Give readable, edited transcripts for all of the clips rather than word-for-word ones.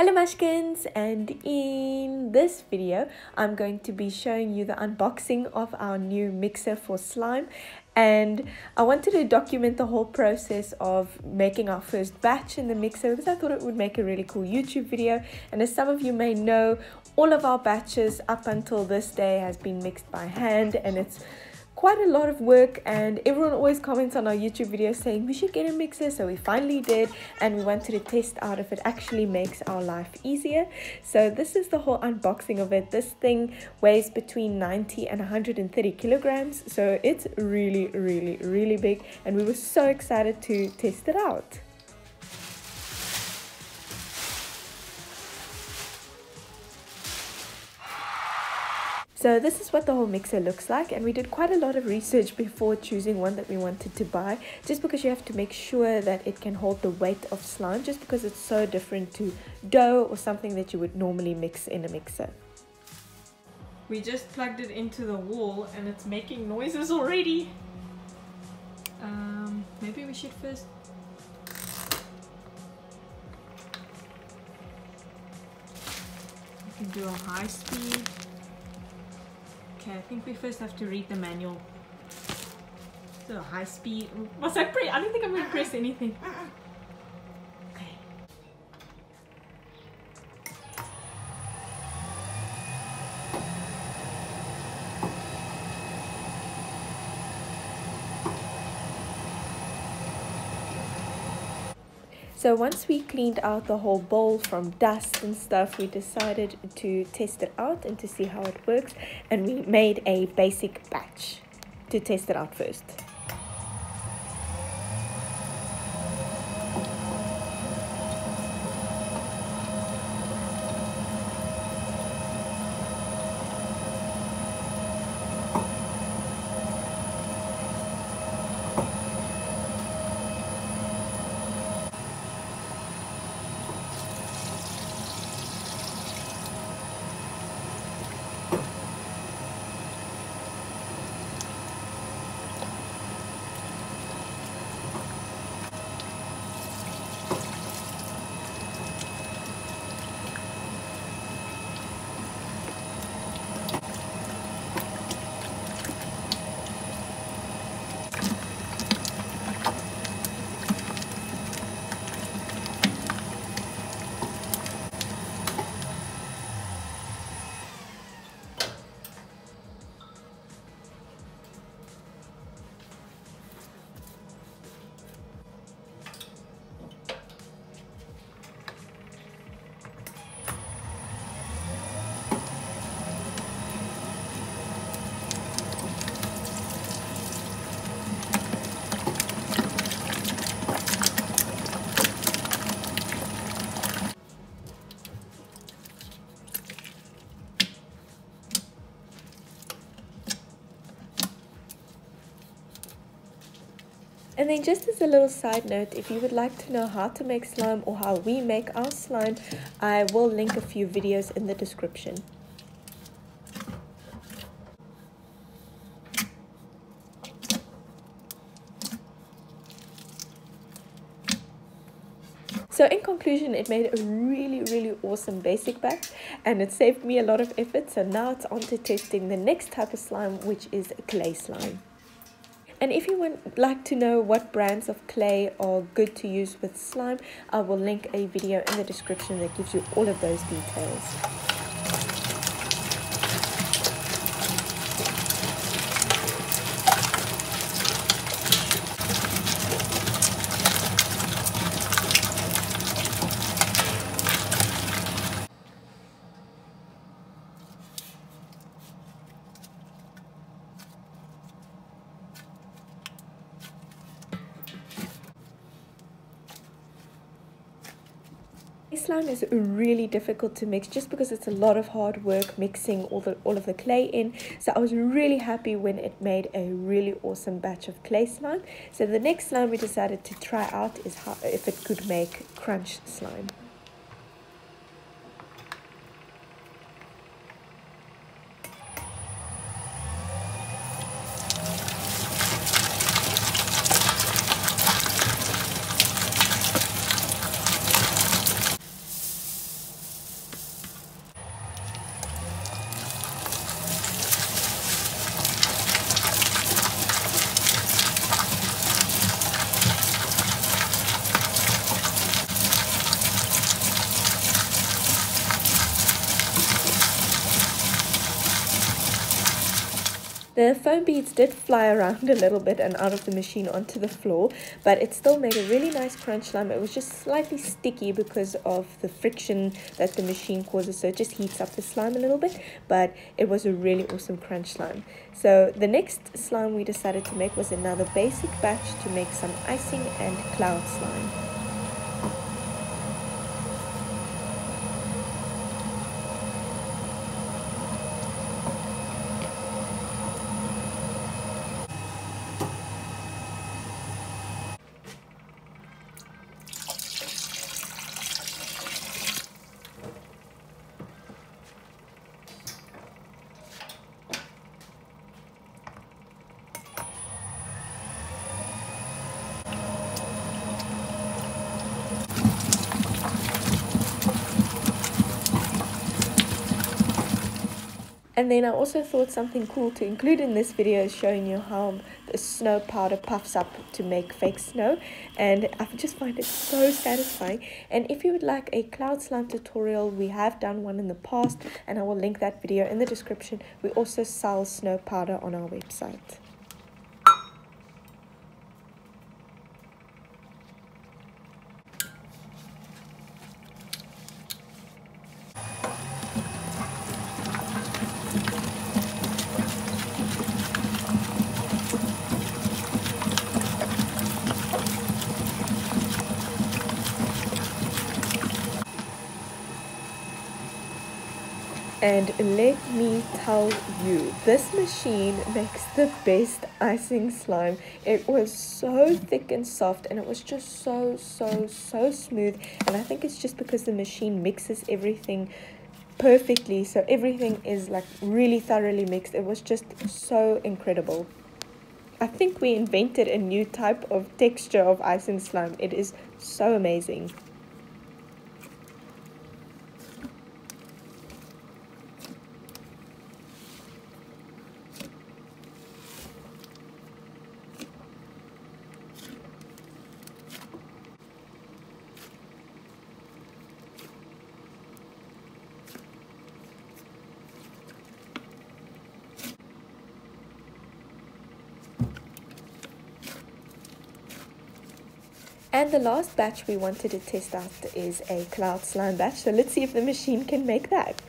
Hello Mushkins, and in this video I'm going to be showing you the unboxing of our new mixer for slime, and I wanted to document the whole process of making our first batch in the mixer because I thought it would make a really cool YouTube video. And as some of you may know, all of our batches up until this day has been mixed by hand, and it's quite a lot of work, and everyone always comments on our YouTube videos saying we should get a mixer, so we finally did, and we wanted to test out if it actually makes our life easier. So this is the whole unboxing of it. This thing weighs between 90 and 130 kilograms, so it's really big, and we were so excited to test it out. So this is what the whole mixer looks like, and we did quite a lot of research before choosing one that we wanted to buy, just because you have to make sure that it can hold the weight of slime, just because it's so different to dough or something that you would normally mix in a mixer. We just plugged it into the wall and it's making noises already. Maybe we should first... We can do a high speed. Okay, I think we first have to read the manual. So high speed. Was I press? I don't think I'm going to press anything. Okay. So once we cleaned out the whole bowl from dust and stuff, we decided to test it out and to see how it works, and we made a basic batch to test it out first. And then just as a little side note, if you would like to know how to make slime or how we make our slime, I will link a few videos in the description. So in conclusion, it made a really awesome basic batch, and it saved me a lot of effort. So now it's on to testing the next type of slime, which is clay slime. And if you would like to know what brands of clay are good to use with slime, I will link a video in the description that gives you all of those details. Slime is really difficult to mix just because it's a lot of hard work mixing all of the clay in. So I was really happy when it made a really awesome batch of clay slime. So the next slime we decided to try out is if it could make crunch slime. The foam beads did fly around a little bit and out of the machine onto the floor, but it still made a really nice crunch slime. It was just slightly sticky because of the friction that the machine causes, so it just heats up the slime a little bit, but it was a really awesome crunch slime. So the next slime we decided to make was another basic batch to make some icing and cloud slime. And then I also thought something cool to include in this video is showing you how the snow powder puffs up to make fake snow, and I just find it so satisfying. And if you would like a cloud slime tutorial, we have done one in the past and I will link that video in the description. We also sell snow powder on our website. And let me tell you, this machine makes the best icing slime. It was so thick and soft, and it was just so smooth. And I think it's just because the machine mixes everything perfectly, so everything is like really thoroughly mixed. It was just so incredible. I think we invented a new type of texture of icing slime. It is so amazing. And the last batch we wanted to test out is a cloud slime batch. So let's see if the machine can make that.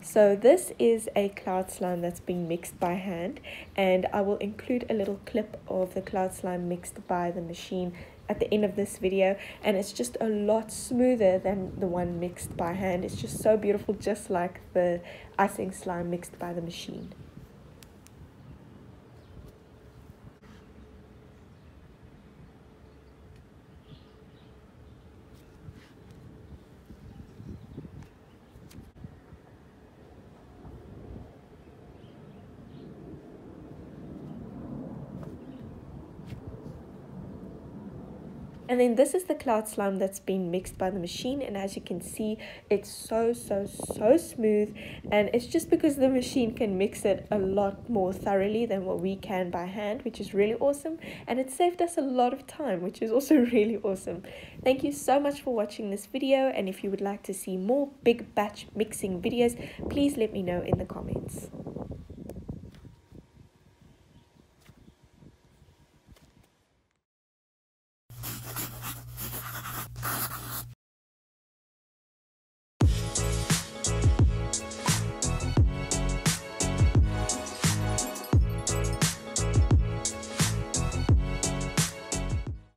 So this is a cloud slime that's being mixed by hand, and I will include a little clip of the cloud slime mixed by the machine at the end of this video, and it's just a lot smoother than the one mixed by hand. It's just so beautiful, just like the icing slime mixed by the machine. And then this is the cloud slime that's been mixed by the machine, and as you can see, it's so smooth, and it's just because the machine can mix it a lot more thoroughly than what we can by hand, which is really awesome, and it saved us a lot of time, which is also really awesome. Thank you so much for watching this video, and if you would like to see more big batch mixing videos, please let me know in the comments.